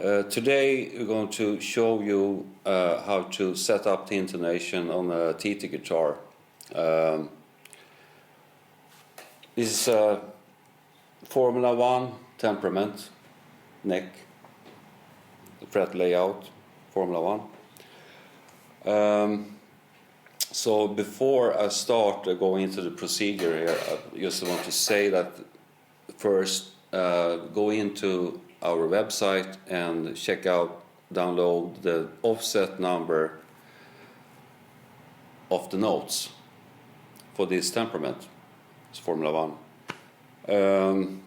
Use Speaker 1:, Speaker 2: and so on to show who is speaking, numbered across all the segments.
Speaker 1: Today we're going to show you how to set up the intonation on a TT guitar. This is Formula 1 Temperament neck, the fret layout, Formula 1. So before I start going into the procedure here, I just want to say that first go into our website and check out, download the offset number of the notes for this Temperament. It's Formula 1.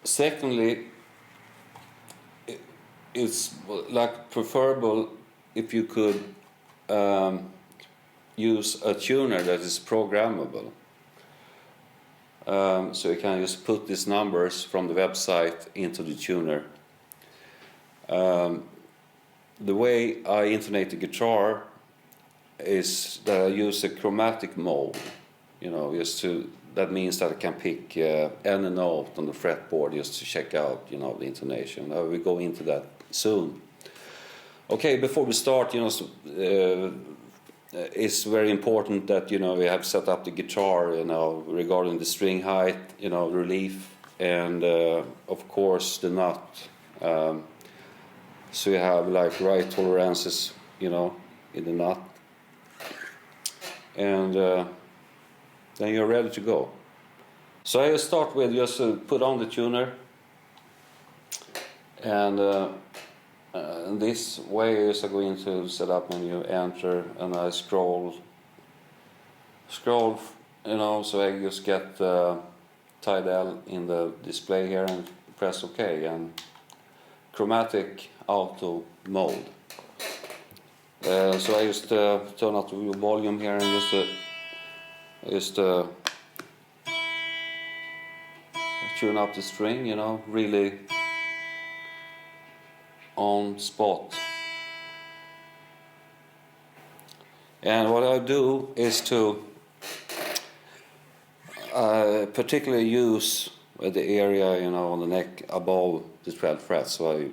Speaker 1: Secondly, it's like preferable if you could use a tuner that is programmable. So you can just put these numbers from the website into the tuner. The way I intonate the guitar is that I use a chromatic mode. That means that I can pick any note on the fretboard just to check out, the intonation. We'll go into that soon. Okay, before we start, it's very important that we have set up the guitar, regarding the string height, relief, and of course the nut. So you have like right tolerances, in the nut, and then you're ready to go. So I start with just put on the tuner, and this way is going to set up when you enter, and I scroll, so I just get Thidell in the display here and press OK, and chromatic auto mode. So I just turn up the volume here and just tune up the string, really on spot. And what I do is to particularly use the area, on the neck above the 12th fret. So I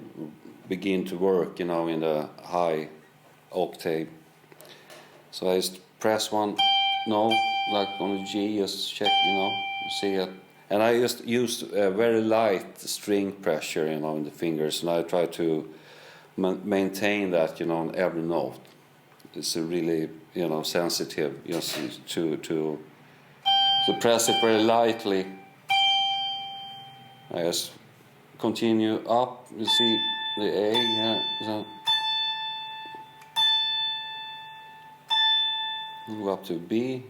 Speaker 1: begin to work, in the high octave. So I just press one note, like on the G, just check, see it. And I just use a very light string pressure, in the fingers, and I try to maintain that, on every note. It's a really, sensitive, to press it very lightly. I just continue up. You see the A here. So go up to B.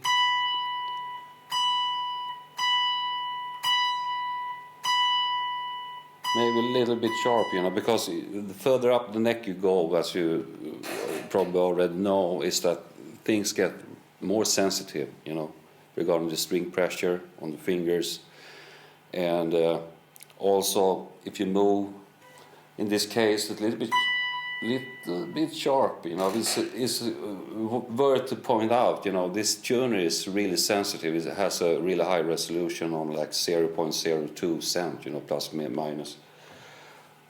Speaker 1: Maybe a little bit sharp, because the further up the neck you go, as you probably already know, is that things get more sensitive, regarding the string pressure on the fingers. And also, if you move, in this case, a little bit sharp, it's worth to point out, this tuner is really sensitive. It has a really high resolution on like 0.02 cent, plus minus.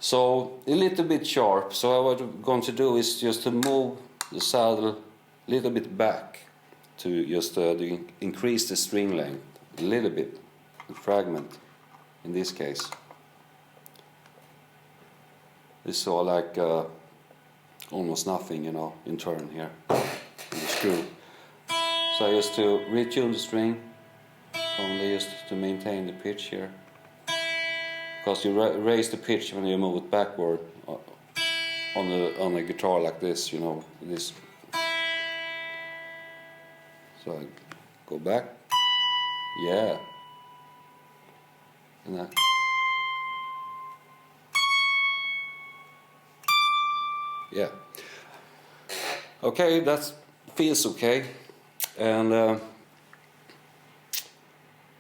Speaker 1: So a little bit sharp. So what I'm going to do is just to move the saddle a little bit back to just increase the string length a little bit, the fragment in this case. It's all like almost nothing, in turn here, in the screw. So I just to retune the string, only just to maintain the pitch here. Because you raise the pitch when you move it backward on a guitar like this, this. So I go back, yeah, and that. Yeah. Okay, that feels okay. And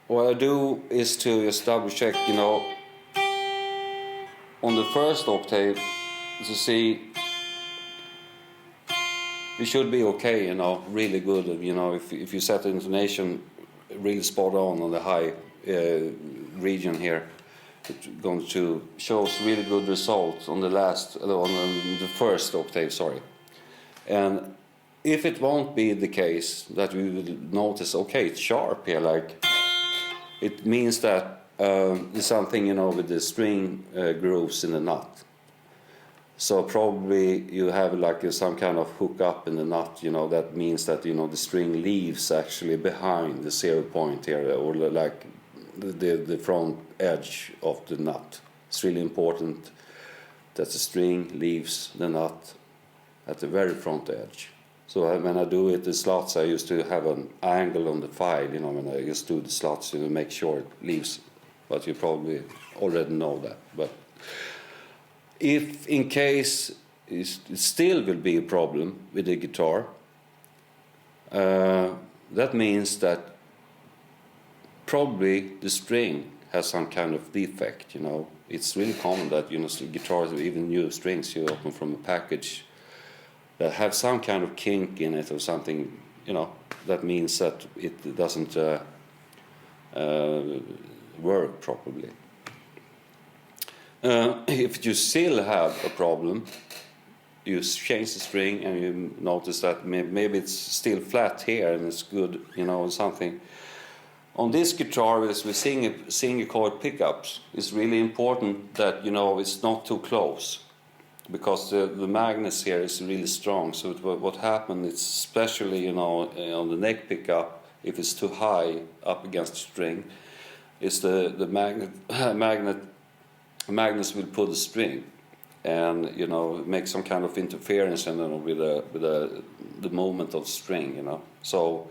Speaker 1: what I do is to just double check, on the first octave, to see it should be okay, really good, if you set the intonation really spot on the high region here. it's going to shows really good results on the first octave, sorry. And if it won't be the case that we will notice, okay, it's sharp here, like it means that there's something, you know, with the string grooves in the nut. So probably you have like some kind of hook up in the nut, you know, that means that, you know, the string leaves actually behind the 0 point here, or like the front edge of the nut. It's really important that the string leaves the nut at the very front edge. So when I do it, the slots, I used to have an angle on the file, you know, when I just do the slots to make sure it leaves. But you probably already know that. But if in case it still will be a problem with the guitar, that means that probably the string has some kind of defect, you know. It's really common that, you know, guitars, even new strings you open from a package that have some kind of kink in it or something, you know. That means that it doesn't work properly. If you still have a problem, you change the string and you notice that maybe it's still flat here and it's good, you know, or something. On this guitar, as we single coil pickups, it's really important that, you know, it's not too close, because the magnets here is really strong. So what happens, it's especially, you know, on the neck pickup, if it's too high up against the string, is the magnets will pull the string, and, you know, make some kind of interference, and then with the movement of the string, you know. So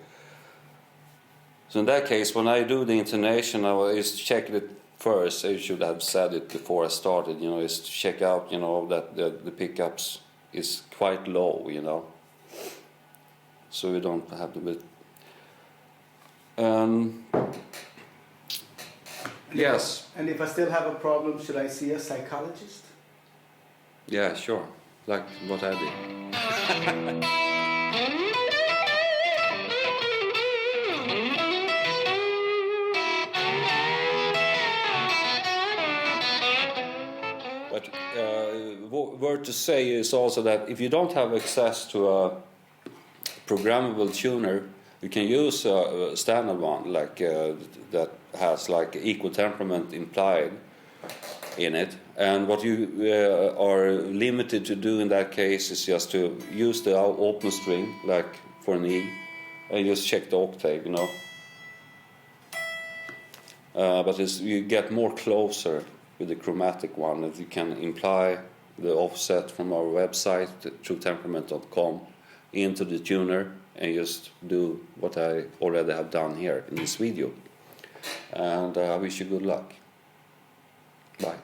Speaker 1: in that case, when I do the intonation, I always check it first. I should have said it before I started, you know, is to check out, you know, that the pickups is quite low, you know, so we don't have to be. Yes.
Speaker 2: And if I still have a problem, should I see a psychologist?
Speaker 1: Yeah, sure. Like what I did. But word to say is also that if you don't have access to a programmable tuner, you can use a standard one, like that has like equal temperament implied in it. And what you are limited to do in that case is just to use the open string, like for an E, and just check the octave, you know. But you get more closer with the chromatic one, that you can imply the offset from our website, truetemperament.com, into the tuner, and just do what I already have done here in this video. And I wish you good luck. Bye.